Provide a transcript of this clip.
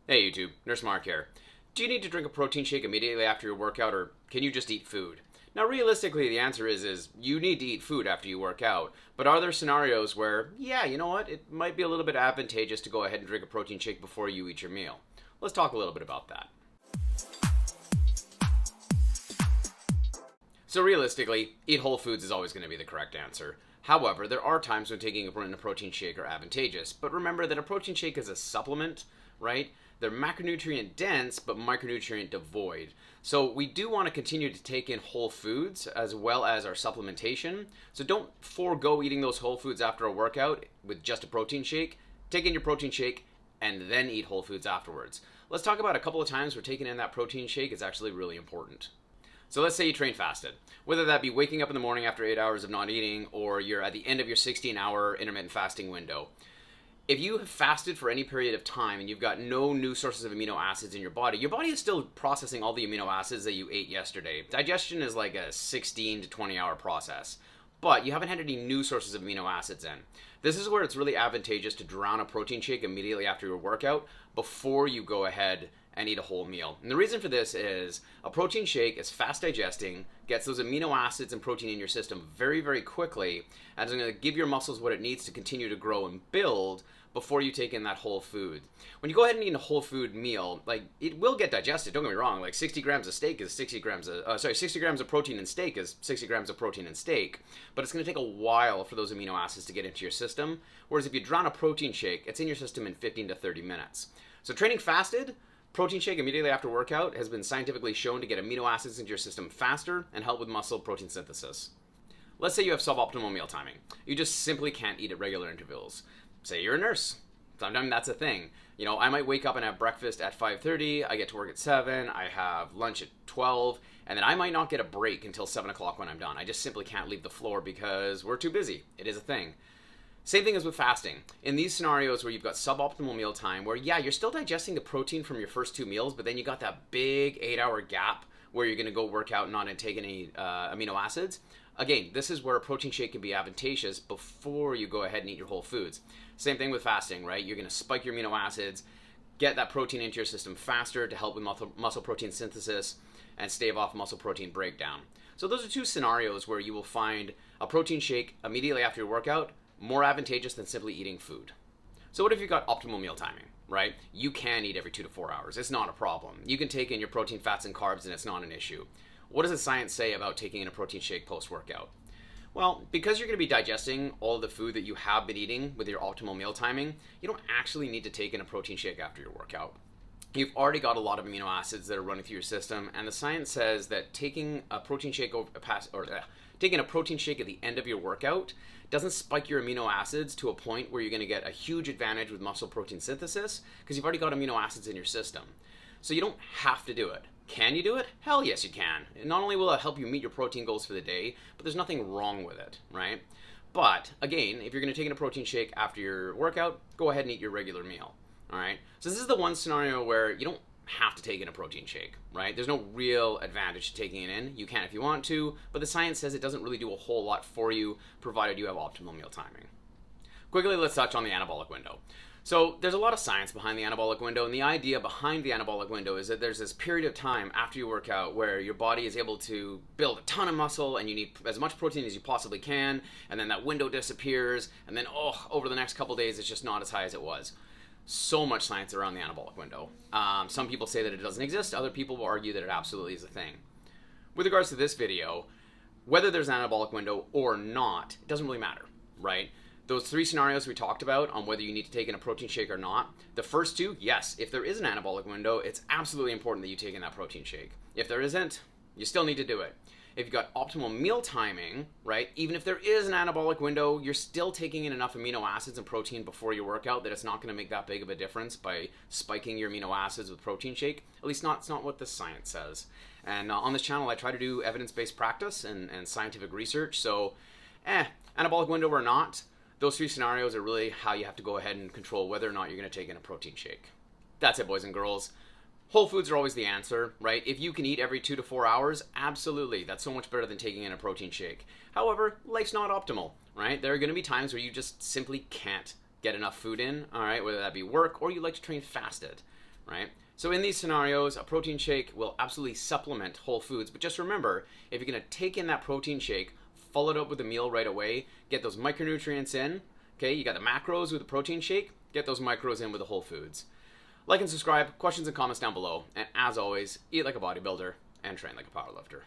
Hey YouTube, Nurse Marc here. Do you need to drink a protein shake immediately after your workout, or can you just eat food? Now realistically the answer is you need to eat food after you work out, but are there scenarios where, yeah, you know what, it might be a little bit advantageous to go ahead and drink a protein shake before you eat your meal? Let's talk a little bit about that. So realistically, eat whole foods is always going to be the correct answer. However, there are times when taking a protein shake are advantageous, but remember that a protein shake is a supplement, right? They're macronutrient dense, but micronutrient devoid. So we do want to continue to take in whole foods as well as our supplementation. So don't forego eating those whole foods after a workout with just a protein shake. Take in your protein shake and then eat whole foods afterwards. Let's talk about a couple of times where taking in that protein shake is actually really important. So let's say you train fasted, whether that be waking up in the morning after 8 hours of not eating or you're at the end of your 16-hour intermittent fasting window. If you have fasted for any period of time and you've got no new sources of amino acids in your body is still processing all the amino acids that you ate yesterday. Digestion is like a 16 to 20 hour process, but you haven't had any new sources of amino acids in. This is where it's really advantageous to drown a protein shake immediately after your workout before you go ahead and eat a whole meal. And the reason for this is a protein shake is fast digesting, gets those amino acids and protein in your system very, very quickly, and is going to give your muscles what it needs to continue to grow and build before you take in that whole food. When you go ahead and eat a whole food meal, like, it will get digested, don't get me wrong. Like 60 grams of steak is 60 grams of protein in steak is 60 grams of protein in steak, but it's going to take a while for those amino acids to get into your system. Whereas if you drown a protein shake, it's in your system in 15 to 30 minutes. So training fasted, protein shake immediately after workout has been scientifically shown to get amino acids into your system faster and help with muscle protein synthesis. Let's say you have suboptimal meal timing. You just simply can't eat at regular intervals. Say you're a nurse. Sometimes that's a thing. You know, I might wake up and have breakfast at 5:30, I get to work at 7, I have lunch at 12, and then I might not get a break until 7 o'clock when I'm done. I just simply can't leave the floor because we're too busy. It is a thing. Same thing as with fasting. In these scenarios where you've got suboptimal meal time, where yeah, you're still digesting the protein from your first 2 meals, but then you got that big 8-hour gap where you're gonna go work out and not intake any amino acids. Again, this is where a protein shake can be advantageous before you go ahead and eat your whole foods. Same thing with fasting, right? You're gonna spike your amino acids, get that protein into your system faster to help with muscle protein synthesis and stave off muscle protein breakdown. So those are 2 scenarios where you will find a protein shake immediately after your workout more advantageous than simply eating food. So what if you've got optimal meal timing, right? You can eat every 2 to 4 hours. It's not a problem. You can take in your protein, fats, and carbs, and it's not an issue. What does the science say about taking in a protein shake post-workout? Well, because you're going to be digesting all the food that you have been eating with your optimal meal timing, you don't actually need to take in a protein shake after your workout. You've already got a lot of amino acids that are running through your system, and the science says that taking a protein shake taking a protein shake at the end of your workout doesn't spike your amino acids to a point where you're going to get a huge advantage with muscle protein synthesis because you've already got amino acids in your system. So you don't have to do it. Can you do it? Hell yes you can. Not only will it help you meet your protein goals for the day, but there's nothing wrong with it, right? But again, if you're going to take in a protein shake after your workout, go ahead and eat your regular meal, all right? So this is the one scenario where you don't have to take in a protein shake, right? There's no real advantage to taking it in. You can if you want to, but the science says it doesn't really do a whole lot for you, provided you have optimal meal timing. Quickly, let's touch on the anabolic window. So there's a lot of science behind the anabolic window, and the idea behind the anabolic window is that there's this period of time after you work out where your body is able to build a ton of muscle and you need as much protein as you possibly can, and then that window disappears, and then over the next couple days it's just not as high as it was. So much science around the anabolic window. Some people say that it doesn't exist, other people will argue that it absolutely is a thing. With regards to this video, whether there's an anabolic window or not, it doesn't really matter, right? Those 3 scenarios we talked about on whether you need to take in a protein shake or not, the first 2, yes, if there is an anabolic window, it's absolutely important that you take in that protein shake. If there isn't, you still need to do it. If you've got optimal meal timing, right, even if there is an anabolic window, you're still taking in enough amino acids and protein before your workout that it's not going to make that big of a difference by spiking your amino acids with protein shake. At least it's not what the science says. And on this channel, I try to do evidence-based practice and scientific research. So, anabolic window or not, those 3 scenarios are really how you have to go ahead and control whether or not you're going to take in a protein shake. That's it, boys and girls. Whole foods are always the answer, right? If you can eat every 2 to 4 hours, absolutely. That's so much better than taking in a protein shake. However, life's not optimal, right? There are going to be times where you just simply can't get enough food in, all right? Whether that be work or you like to train fasted. right? So in these scenarios, a protein shake will absolutely supplement whole foods. But just remember, if you're going to take in that protein shake, follow it up with a meal right away, get those micronutrients in. Okay, you got the macros with the protein shake, get those micros in with the whole foods. Like and subscribe, questions and comments down below. And as always, eat like a bodybuilder and train like a powerlifter.